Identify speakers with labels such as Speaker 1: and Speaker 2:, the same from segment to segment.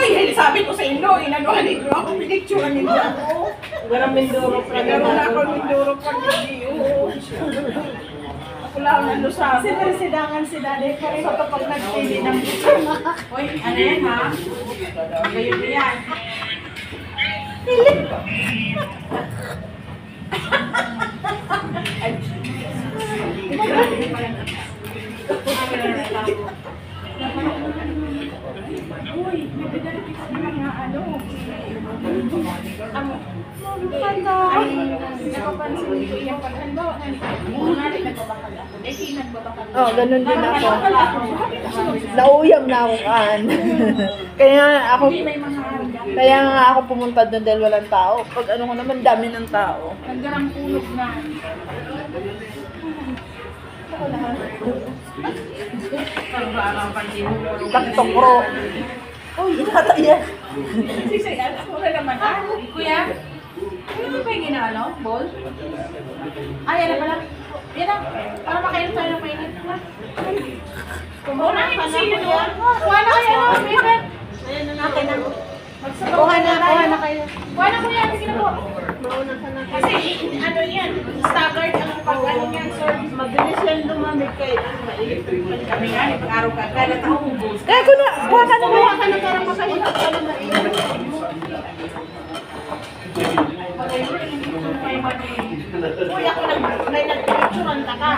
Speaker 1: Ay, sabi ko sa inyo, inanuhan ninyo ako, pinicturean ninyo ako.
Speaker 2: Garang Mindoro.
Speaker 1: Nagkaroon na ako ng Mindoro pag hindi. Ako lang nalusabi.
Speaker 3: Sidangan si Daddy pa rin kapag nagpili ng
Speaker 1: Uy, ano yan ha? Ngayon na yan. Uy, nagdadala kita ng mga ano. Napapansin ko yung paghanbawa na nagbabakal ako. Dahil nagbabakal ako.
Speaker 2: Oh, ganun din ako. Nauyam na ako kaan. Kaya ako, kaya nga ako pumunta doon dahil walang tao. Pag ano ko naman, dami ng tao.
Speaker 1: Nagdarang kulog na.
Speaker 2: Taktokro. Uy, inata yan.
Speaker 1: Sisay, ako na naman. Kuya, ano ba yung ginaano? Ball? Ay, yan na pala. Yan na. Para makain tayo ng mainit. Kumuha na sino doon. Kuha na kayo.
Speaker 3: Ayan na natin ang...
Speaker 1: Kuha na
Speaker 3: kayo.
Speaker 1: Kuha na kuya. Sige po. Kasi ano yan. Staggered ang pag-ano yan, sir.
Speaker 3: Mabilis yan lumamig kayo.
Speaker 1: Kami nga, pag-araw ka. Kaya taong ubos.
Speaker 2: Kaya ko na, kuha ka na ba?
Speaker 3: Kuha ka na para makahilap ka na mainit.
Speaker 1: Uy, ako may nag-picturean ka ha.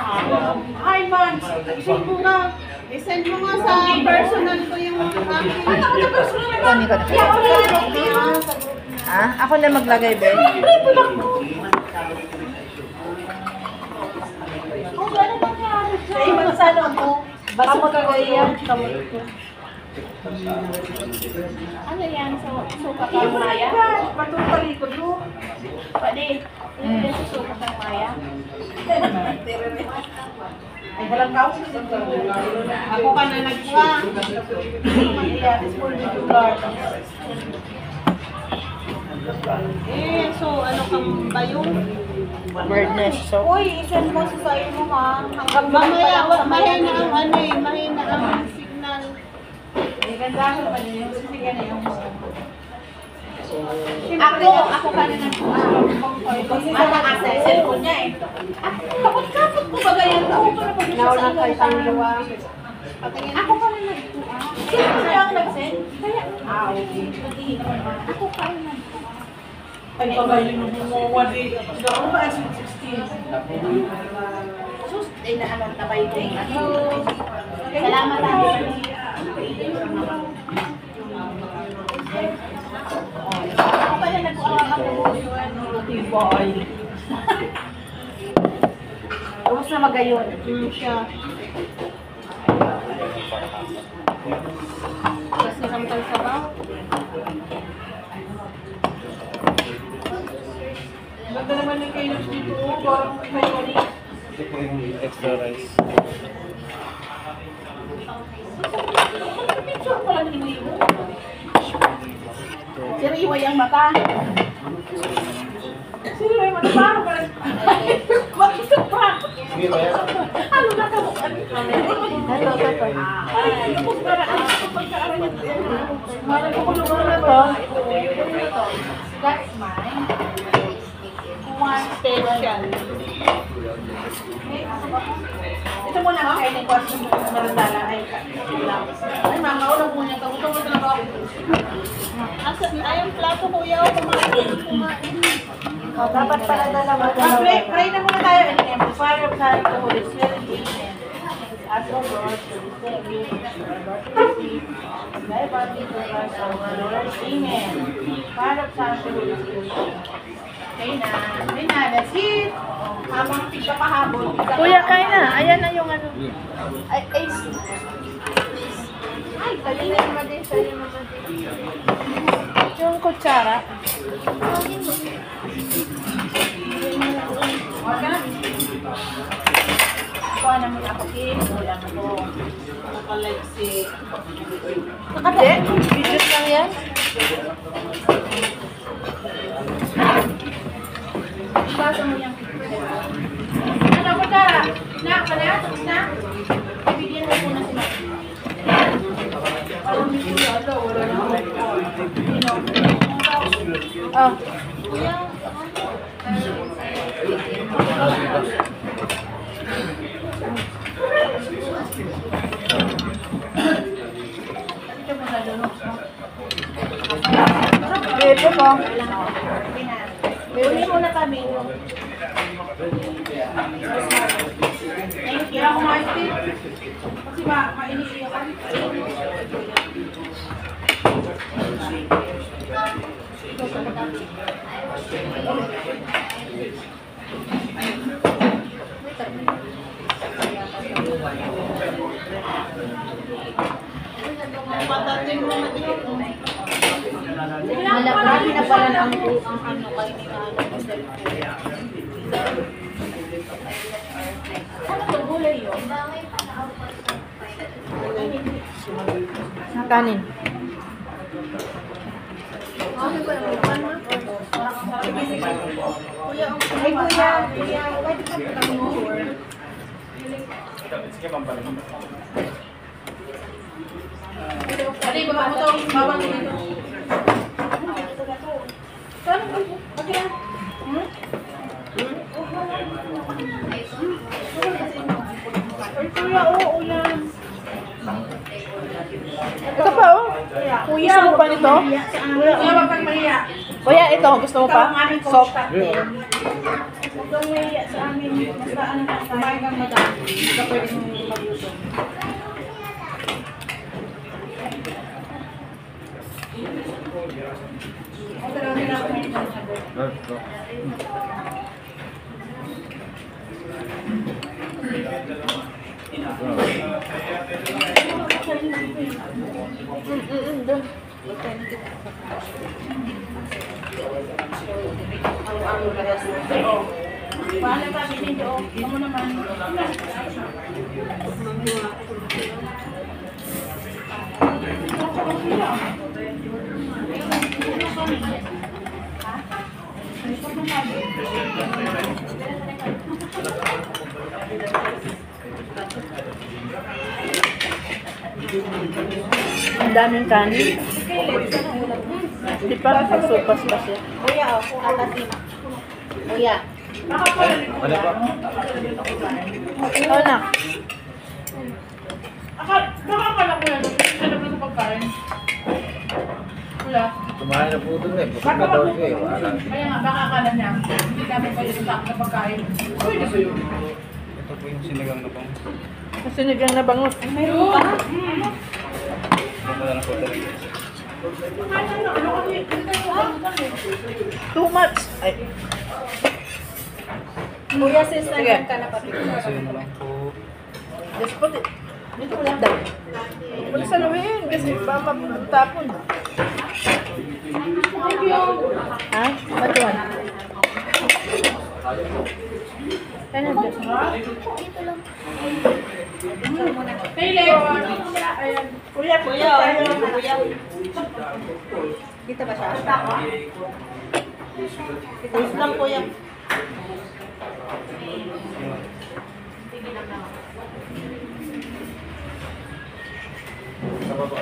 Speaker 1: Hi, Mads. Isend mo na.
Speaker 3: I-send mo nga sa personal ko yung aking...
Speaker 1: Ano ako na personal na ba?
Speaker 2: Kunin ko na.
Speaker 1: Kaya ako na.
Speaker 2: Ah, ako na maglagay, Ben.
Speaker 1: Oh, gano'n nangyari
Speaker 3: Sa ibang salo ko. Basta ko yan.
Speaker 1: Ano yan? Suka kang maya?
Speaker 3: Patong palikod mo.
Speaker 1: Pwede. Ano yan sa suka kang maya?
Speaker 3: Ay, walang kao. Ako ka na nagkuha. So ano kang bayong?
Speaker 2: Birdness. So,
Speaker 3: Uy, isend mo sa sayo mo ha. Hanggang mamaya, mahina ang ano eh, mahina ang signal.
Speaker 1: May ganda ko pa niyo. Sige na yung Ako ka na nagkuha. Kasi sa cellphone niya eh. Kapot-kapot ko ba ganyan? Ako pa na pag-isa sa
Speaker 3: Nauna kayo dalawa.
Speaker 1: Ako pa na nagkuha. Sino kaya ang nag-send? Kaya, okay. Ako pa na nagkuha.
Speaker 3: Ay, pagaling mo mo, wadi. Gawin ba as 16?
Speaker 1: Sus, ay naalang tabay ko eh. Salamat ako. Ako pa na nagkuha ako.
Speaker 3: Boy.
Speaker 1: Tapos na magayon.
Speaker 3: Siya. Kasi samtal sa ba? Ganda naman yung kayo dito. Parang may mali.
Speaker 4: Extra rice.
Speaker 1: Picture ko lang ni mo. Siriwa yung mata. Siriwa yung mata. Paano ka lang? Bakit ka pa? Ano na ka mo? Ay, tapos para ano sa pagkaaral niya. Marang ko na to. That's mine. One special. Ito muna ang kainin ko at marandala ay mga ulang muna ito. Ito muna ako.
Speaker 3: Ay, ang plato kuya o kumain.
Speaker 2: dapat pala dalawa.
Speaker 1: Pray na muna tayo. In the name of the Father, of the Son, of the Holy Spirit. Amen. As the Lord, to receive you, thy body to us, our Lord. Amen. Father, of the Son, of the Holy Spirit. Okay na, that's it. Habang tigka pahabol.
Speaker 2: Kuya, kain na. Ayan na yung ano.
Speaker 1: Ay, talina naman din, talina naman din.
Speaker 2: Yung kutsara.
Speaker 1: Huwag ka na. Kuha naman ako, Kim. Ulam ko.
Speaker 3: Nakalive si...
Speaker 2: Hindi. Videos lang yan.
Speaker 1: Basa mo yung ano, kutsara? Na, tapos na? Ibigyan mo muna sila.
Speaker 2: Ah. Ito po.
Speaker 3: Uli muna kami.
Speaker 1: Kaya ako ma-stay. Kasi mainis siya kami.
Speaker 3: Patatin mo na dito.
Speaker 5: Malaki na pala ang ano kayo ni ano.
Speaker 1: Ano to? Gulay yun?
Speaker 2: Kanin.
Speaker 3: Kuya, pwede ka pa more.
Speaker 1: Ano yung baba mo to? Bawang dito. Saan? Okay na.
Speaker 3: Ay, kuya, oo yan.
Speaker 2: Ito pa oh. Gusto mo pa nito?
Speaker 1: Kuya, wag kang mahiya.
Speaker 2: Kuya, ito. Gusto mo
Speaker 1: Ikaw ang
Speaker 2: pa?
Speaker 1: aming coach
Speaker 2: Soft.
Speaker 1: captain.
Speaker 3: Huwag kang mahiya sa amin. Basta ano ka, kumain kang madami. Hindi ka pwede mong magluto.
Speaker 1: Ito lang nila ako ngayon sa sagot. Paano ka, Bininyo? Amo naman.
Speaker 2: Ang daming kanin. Hindi pa. Magsupas pa siya.
Speaker 3: Kuya, alasin. Kuya.
Speaker 4: Ano pa?
Speaker 2: Ito na.
Speaker 1: Nakakala ko yan. Ano ba sa pagkain? Wala.
Speaker 4: Kumain na po doon eh. Busog na daw siya eh. Wala.
Speaker 1: Kaya nga, baka akala niya, hindi namin pwede sa na pagkain. Uy, nasa yun.
Speaker 4: Ito po yung sinigang na pang.
Speaker 2: Sinigang na bangus.
Speaker 1: Mayroon pa?
Speaker 4: Ito na lang po talaga.
Speaker 1: Ano kasi, hindi tayo
Speaker 2: Too much. Ay.
Speaker 3: Kuya, sister,
Speaker 2: Sige.
Speaker 3: ka na pati.
Speaker 4: Kasi yun na lang po.
Speaker 2: Just put it. Dito ko lang daw. Huwag mo saluhin kasi baka magtapon. Ha? What one? Kaya na dyan.
Speaker 1: Pili! Ayan.
Speaker 3: Kuya, kuya. Dito ba siya? Wait lang, kuya.
Speaker 4: Sa baba.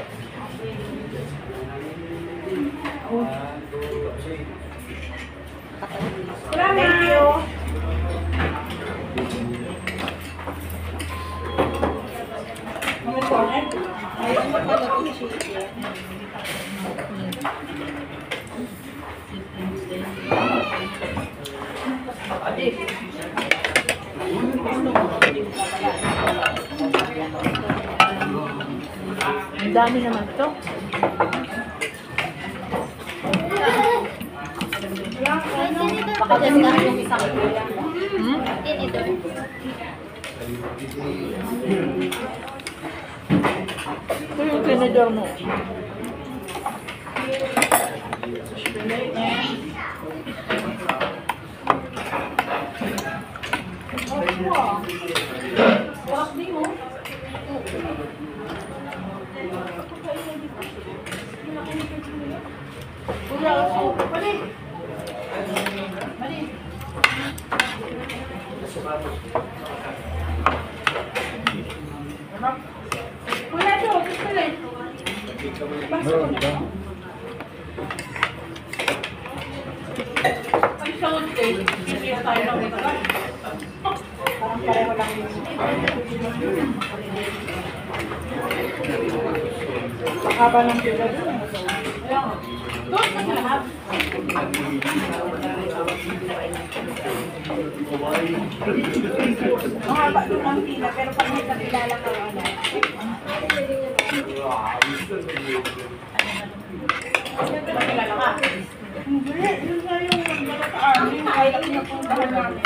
Speaker 3: Thank you. Ayun mo pala ito chicken.
Speaker 2: Ang dami naman ito.
Speaker 3: Baka dyan nga yung isang kuya.
Speaker 2: Hmm? Ito yung tinidor mo.
Speaker 1: Kuya, mali! Mali! Kuya, ito, gusto rin. baso ko na. Ay, sa hotel, hindi tayo lang ito.
Speaker 3: Parang pareho lang yun. Pakaba ng pila doon.
Speaker 1: Doon kasi lahat.
Speaker 3: Ang haba doon ang pila, pero pag may kakilala ka wala.
Speaker 1: Nakilala ka.
Speaker 3: Hindi, yun nga yung nagdala sa amin. Kaya pinapuntahan namin.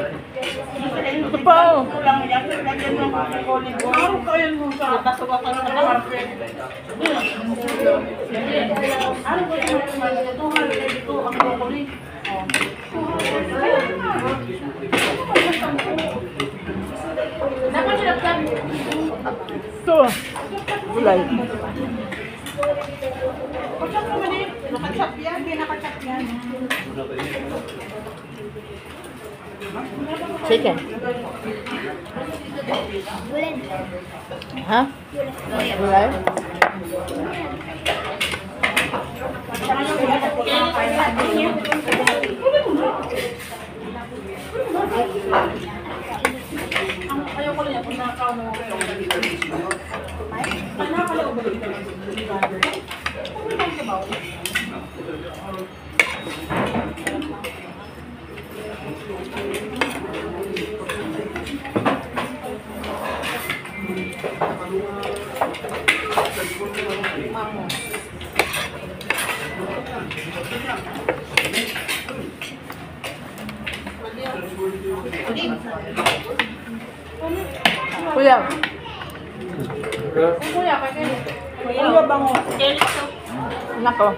Speaker 2: Ito pa.
Speaker 3: Kulang yan, lagyan mo ng volleyball.
Speaker 1: Araw kayo mo sa
Speaker 3: Tapos ako ng carpet.
Speaker 1: Ano ba yung ito? Ito, ang broccoli. Dapat nilagyan.
Speaker 2: Ito. Gulay.
Speaker 1: Pagkat naman eh.
Speaker 3: Nakachap yan, hindi nakachap yan.
Speaker 2: Chicken. Ha? Gulay?
Speaker 1: Ayaw ko lang yan. Kung nakakaw mo kayo. Ay, nakakalaw ba dito? Kung may sabaw.
Speaker 2: Kuya.
Speaker 1: Kuya, kaya
Speaker 3: Ano ba bango?
Speaker 2: Nako.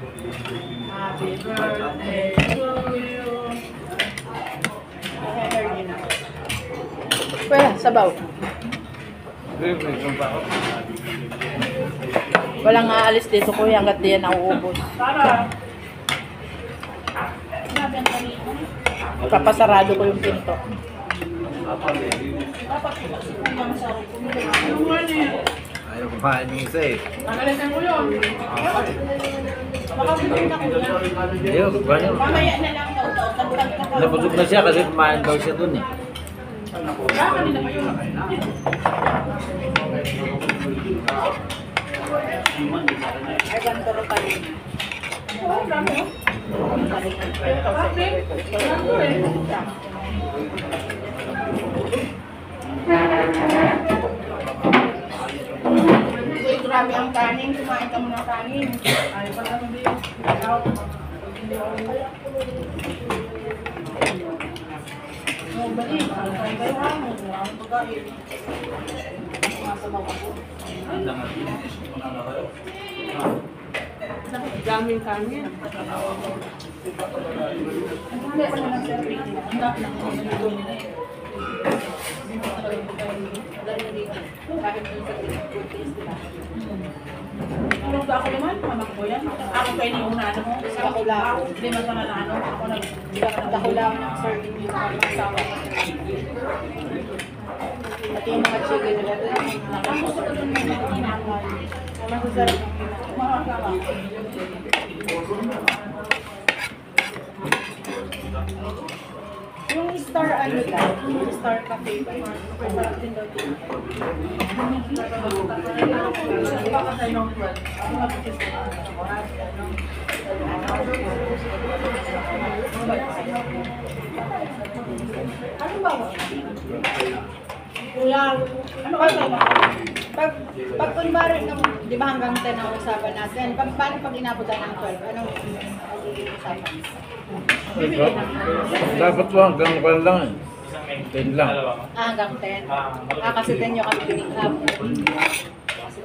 Speaker 3: Happy birthday to you.
Speaker 2: Kuya, sabaw. Walang aalis dito kuya hanggat di yan nauubos.
Speaker 1: para.
Speaker 2: Papasarado ko yung pinto.
Speaker 4: Ayaw kumain ng isa eh.
Speaker 1: Nagalitan mo yun. Baka bumili ko yan.
Speaker 4: Ayaw, ganyan.
Speaker 3: Mamaya na lang daw to. Tagtag ka pa.
Speaker 4: Nabusog na siya kasi kumain daw siya dun eh.
Speaker 1: Wala, kanina pa yun.
Speaker 3: Ay, bantoro pa rin.
Speaker 1: Oo, dami, oh. Grabe. Grabe, eh.
Speaker 3: Uy, grabe ang kanin. Kumain ka muna ng kanin.
Speaker 1: Ay, pala mo din. Ayaw. Oh, bali. Ay, kayo ha. Ang pagkain. Masabaw ako.
Speaker 3: Daming kanin.
Speaker 1: Hindi pa naman serving nila. Ang dami lang ako nandito nila eh. Tulog ba ako naman? Mamak ko yan. Ako kayo ni una ano mo. Ako lang. Ako, hindi man pa na ano. Ako nag...
Speaker 3: Ako lang ang serving yung mga asawa ko. At yung mga chicken nila doon.
Speaker 1: Ang gusto ko doon yung mga tinapay.
Speaker 3: Masasarap ang
Speaker 1: Mga asawa.
Speaker 3: yung star ano lang, yung star cafe ba yun? Masarap din daw din.
Speaker 1: Kulang. Ano ba sa'yo?
Speaker 3: Pag kunwari, di ba hanggang 10 ang usapan natin, paano pag inabot tayo ng 12? Anong magiging usapan?
Speaker 4: Dapat mo hanggang pa lang eh. 10 lang.
Speaker 3: Hanggang 10? Kasi 10 yung kami pinig-up.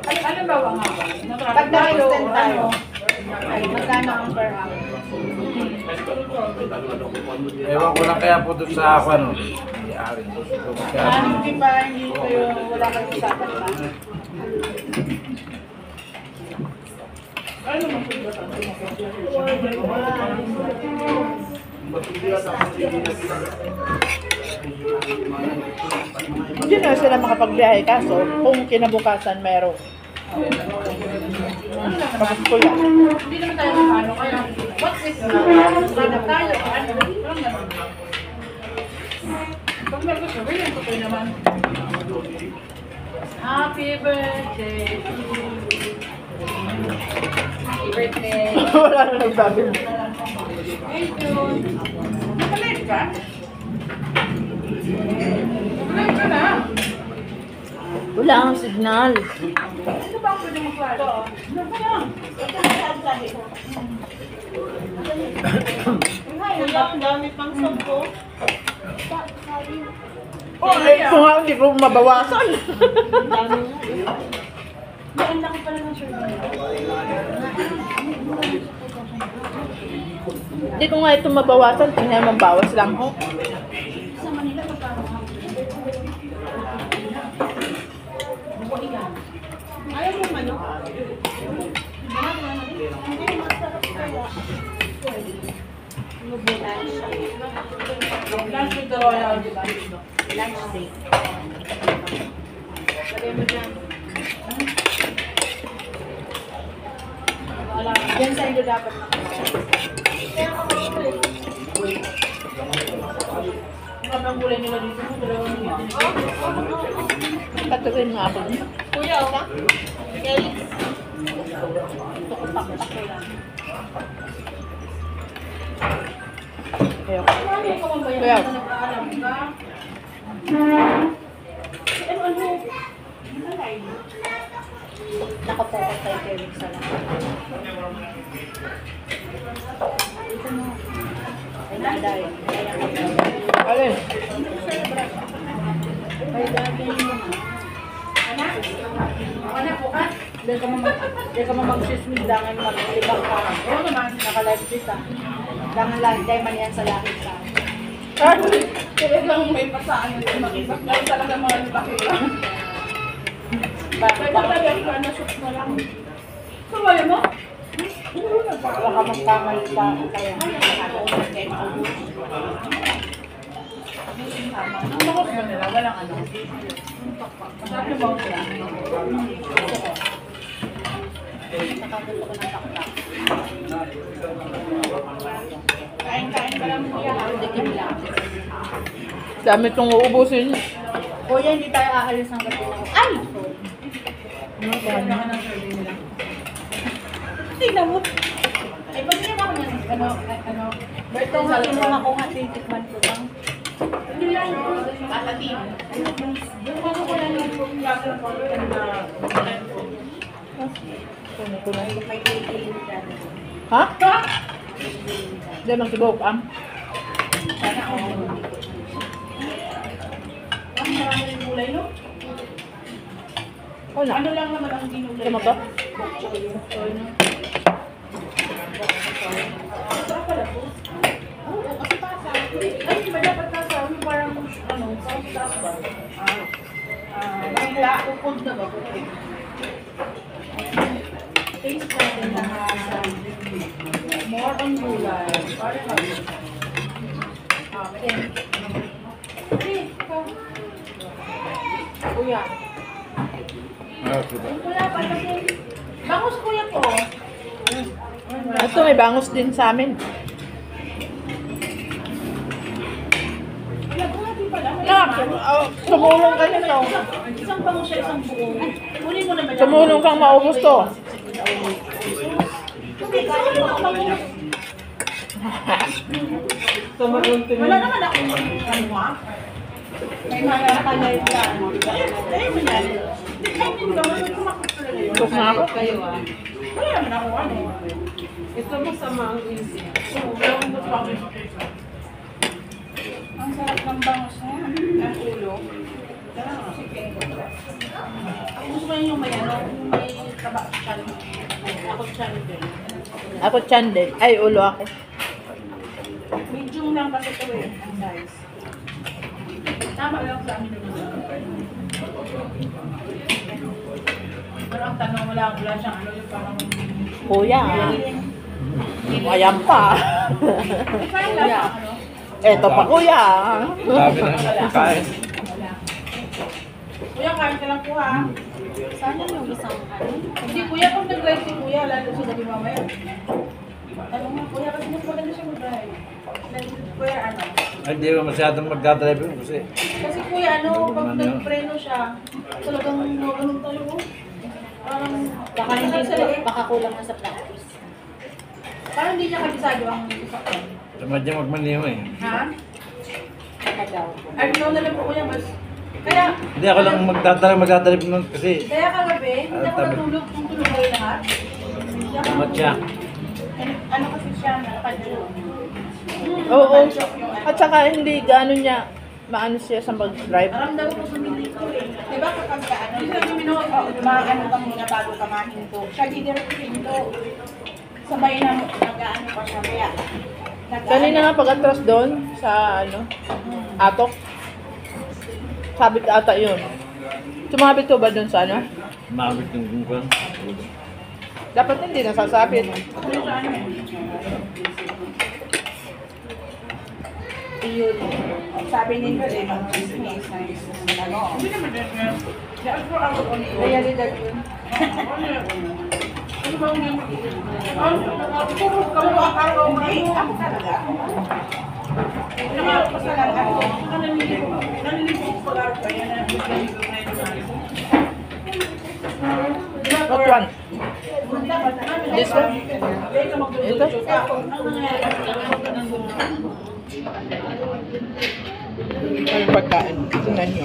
Speaker 1: Ano ba ang haba?
Speaker 3: Pag na-extend tayo, ay magkano ang per hour?
Speaker 4: Ewan ko lang kaya po doon sa ako ano. Iyari.
Speaker 3: Hindi pa, hindi kayo, wala kayong usapan ba?
Speaker 1: Ano mo
Speaker 2: Hindi na sila makapagbiyahe kaso kung kinabukasan meron. Bakit ko yan?
Speaker 1: Hindi naman tayo ano, kaya what if na? Hanap tayo, ano? Parang naman. Pag meron ko sabi, yung totoo naman. Happy birthday to you. Happy birthday.
Speaker 2: Wala na nagsabi.
Speaker 1: Thank you. Nakalive ka? Nakalive ka na.
Speaker 2: Wala ang signal.
Speaker 1: Ano ba ang pwede mag-klaro? Ano ba yan?
Speaker 3: Ang dami pang sampo.
Speaker 2: Oh, ito nga hindi ko mabawasan.
Speaker 1: Ang laki pala ng shirt mo.
Speaker 2: Hindi ko nga ito mabawasan. Tingnan mo, bawas lang ho.
Speaker 1: Sa Manila, magkano ka?
Speaker 3: Ayaw mo manok? Hindi, masarap kaya.
Speaker 1: Lunch with the Royal, di ba?
Speaker 3: Lunch date. Lagay mo dyan. Yan sa inyo dapat nakakain. Kaya ka makulit.
Speaker 1: Ang kapang gulay nila dito, dalawang minute.
Speaker 2: Patuloy nga ako.
Speaker 3: Kuya, o ka? Okay.
Speaker 2: Kaya
Speaker 1: Ano ka man ba yan?
Speaker 2: Kaya-
Speaker 1: Ano nag-aalam ka?
Speaker 3: Nakapokus tayo kay Rick sa lang. Ay, naday.
Speaker 2: alin?
Speaker 3: Ay, dami mo.
Speaker 1: Ano po ka?
Speaker 3: Di ka mag-sismis dangan mag-ibang ka.
Speaker 1: Oo naman.
Speaker 3: Naka-live dito. Dangan lang, dahil man yan sa langit ka.
Speaker 1: Kaya lang may pasaan na makipag. Dahil talaga mga nabakila. Kaya talaga ka na shoot na lang. Sumaya mo?
Speaker 3: Baka ka magkamali ka. Kaya,
Speaker 1: Ang bakos ba nila? Walang ano. Masarap yung bakos nila.
Speaker 3: nakagusto ko ng taktak.
Speaker 1: Kain-kain ka lang kuya.
Speaker 3: Dikim lang.
Speaker 2: Dami itong uubusin.
Speaker 3: Kuya, hindi tayo aalis ng gabi na. Ay!
Speaker 1: Kaya ka ng survey nila.
Speaker 3: Tingnan mo.
Speaker 1: Ay, pag niya ako yan, ano,
Speaker 3: Ito nga, kinuha ko nga, titikman ko lang.
Speaker 1: hindi lang yung katatin. Yung ano ko lang yung klase ng color na
Speaker 3: May titikman dyan.
Speaker 2: Ha? Hindi man siguro ang.
Speaker 1: sana ako. Ang marami rin gulay, no?
Speaker 2: Wala.
Speaker 1: Ano lang naman ang ginulay?
Speaker 2: Ito mo to?
Speaker 1: Sarap pala to. Oo, kasi tasa. Ay, di ba dapat tasa? Yung parang, ano, sauce taas ba? Bangla, ukod na ba? Taste natin na more on gulay. Parang kami. Okay. Hey, ikaw. Kuya. Wala pa kasi. Bangus kuya ko.
Speaker 2: Ito may bangus din sa amin.
Speaker 1: Wala ko natin pala.
Speaker 2: Tumulong ka nito.
Speaker 1: Isang bangus siya, isang buo. Kunin mo naman.
Speaker 2: Tumulong kang maubos to.
Speaker 1: Hindi, kaya mo ako bangus. Wala naman ako ano ha. May mga nakalive ka. Ayun mo yan. Kainin ba? Kumakot talaga yun.
Speaker 2: Tok na ako.
Speaker 5: Kayo ah.
Speaker 1: Wala naman ako ano.
Speaker 5: Ito masama ang isip.
Speaker 1: So, wala akong gusto ako. Ang sarap ng bangos na yan. Ang ulo. Ako gusto ko yung may ano, yung may taba chan. Ako chan din.
Speaker 2: Ako chan din. Ay, ulo ako.
Speaker 1: Medium lang kasi ito eh, ang size. Tama lang sa amin naman. Pero ang tanong wala siyang ano yung parang...
Speaker 2: Kuya. Ayan pa.
Speaker 1: Kaya lang ano?
Speaker 2: Eto pa kuya.
Speaker 4: Sabi na kain.
Speaker 1: Kuya, kain ka lang po ha.
Speaker 3: Sana yung isang ano.
Speaker 1: Hindi kuya, kung nag-drive si kuya, lalo siya sabi mamaya. Ano nga kuya, kasi mas maganda siya mag-drive. Kuya ano?
Speaker 4: Ay, di ba masyadong magdadrive yun kasi.
Speaker 1: Kasi kuya ano, pag nag-preno siya, talagang ganun tayo. Parang,
Speaker 3: Baka hindi baka kulang na sa practice.
Speaker 1: parang hindi niya kabisado ang sasakyan.
Speaker 4: Tamad niya magmaniho eh.
Speaker 1: Ha?
Speaker 3: Baka daw.
Speaker 1: Ay, ikaw na lang po kuya, mas... Kaya,
Speaker 4: Hindi ako lang magdadrive nun kasi.
Speaker 1: kaya kagabi, hindi ako
Speaker 4: Tama.
Speaker 1: natulog kung tulog kayo lahat. Hindi ako
Speaker 4: Tamad siya.
Speaker 1: Ano kasi siya, nakapadyo.
Speaker 2: Oo. At saka hindi gaano niya maano siya sa mag-drive.
Speaker 1: Naramdaman ko sa minito eh. Diba kapag ka ano, isa yung minuto, maano ka muna bago ka mahinto. Siya didiretso hinto. Sabay na nag-ano pa siya. Kaya,
Speaker 2: Kanina nga pag-atras doon sa ano, Atok. Sabit ata yun. Sumabit ko ba doon sa ano?
Speaker 4: Mabit yung kung
Speaker 2: Dapat hindi nasasabit.
Speaker 1: Ano sa ano?
Speaker 3: Yun.
Speaker 1: Sabi ni Kale, mag-business na ano. Hindi naman din yun.
Speaker 3: Realidad yun.
Speaker 1: Ano ba ang game? Puro araw mo ako talaga. Nakapasalamat ako. Naniligo ko pag-araw pa yan.
Speaker 2: What one? This one? Ito? Ano yung pagkain? Tingnan nyo.